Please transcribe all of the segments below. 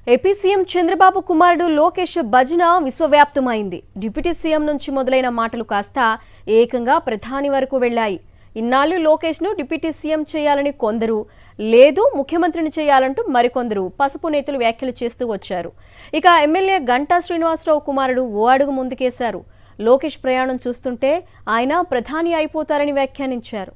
AP CM Chandrababu కుమారుడు లోకేష్ భజన విశ్వవ్యాప్తమైంది. Deputy CM నుంచి మొదలైన మాటలు కాస్త ఏకంగా ప్రధాని వరకు వెళ్లాయి. ఇన్నాళ్లు లోకేష్ను డిప్యూటీ సీఎం చేయాలని కొందరు, లేదు ముఖ్యమంత్రిని చేయాలంటూ మరికొందరు పసుపు నేతలు వ్యాఖ్యలు చేస్తూ వచ్చారు. ఇక ఎమ్మెల్యే గంటా శ్రీనివాసరావు కుమారుడు ఓ అడుగు ముందుకేశారు. లోకేష్ ప్రయాణం చూస్తుంటే ఆయన ప్రధాని అయిపోతారని వ్యాఖ్యానించారు.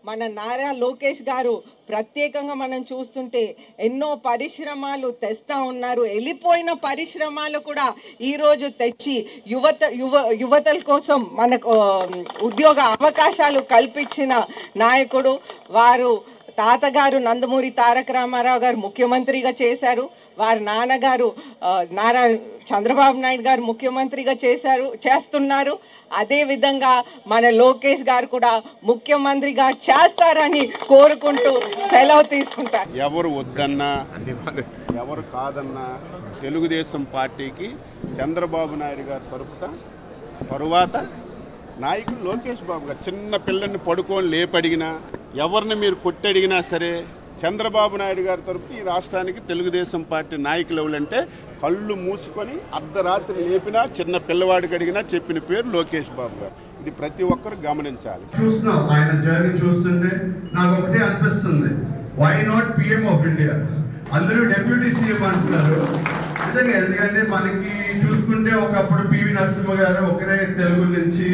మన నారా లోకేష్ గారు ప్రత్యేకంగా మనం చూస్తుంటే ఎన్నో పరిశ్రమలు తెస్తా ఉన్నారు. వెళ్ళిపోయిన పరిశ్రమలు కూడా ఈరోజు తెచ్చి యువతల కోసం మనకు ఉద్యోగ అవకాశాలు కల్పించిన నాయకుడు. వారు తాతగారు నందమూరి తారక రామారావు గారు ముఖ్యమంత్రిగా చేశారు. వారి నాన్నగారు నారా చంద్రబాబు నాయుడు గారు ముఖ్యమంత్రిగా చేస్తున్నారు. అదేవిధంగా మన లోకేష్ గారు కూడా ముఖ్యమంత్రిగా చేస్తారని కోరుకుంటూ సెలవు తీసుకుంటారు. ఎవరు వద్దన్నా ఎవరు కాదన్నా తెలుగుదేశం పార్టీకి చంద్రబాబు నాయుడు గారు తరువాత నాయకుడు లోకేష్ బాబు గారు. చిన్న పిల్లల్ని పడుకొని లేపడిగినా, ఎవరిని మీరు కొట్టడిగినా సరే చంద్రబాబు నాయుడు గారి తరపున ఈ రాష్ట్రానికి తెలుగుదేశం పార్టీ నాయకులు ఎవరంటే కళ్ళు మూసుకొని అర్ధరాత్రి లేపినా, చిన్న పిల్లవాడికి అడిగినా చెప్పిన పేరు లోకేష్ బాబు గారు. ఇది ప్రతి ఒక్కరు గమనించాలి. చూస్తున్నాం ఆయన జర్నీ చూస్తుంటే నాకు ఒకటే అనిపిస్తుంది, why not PM of India? అందరూ డెప్యూటీ సీఎం అంటున్నారు. నిజంగా ఎందుకంటే మనకి చూసుకుంటే ఒకప్పుడు పివి నరసింహ గారు ఒకరే తెలుగు నుంచి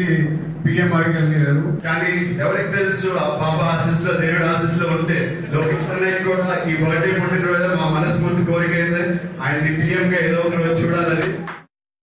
పిఎం అవ్వగలిగారు. కానీ ఎవరికి తెలుసు ఆ బాబా ఆశీస్సులో, దేవుడు ఆశీస్సులో ఉంటే లోకేష్ అన్నయ్య కూడా ఈ బర్త్డే పుట్టినరోజు మా మనస్ఫూర్తి కోరిక అయితే ఆయన్ని పిఎం గా ఏదో ఒక రోజు చూడాలని.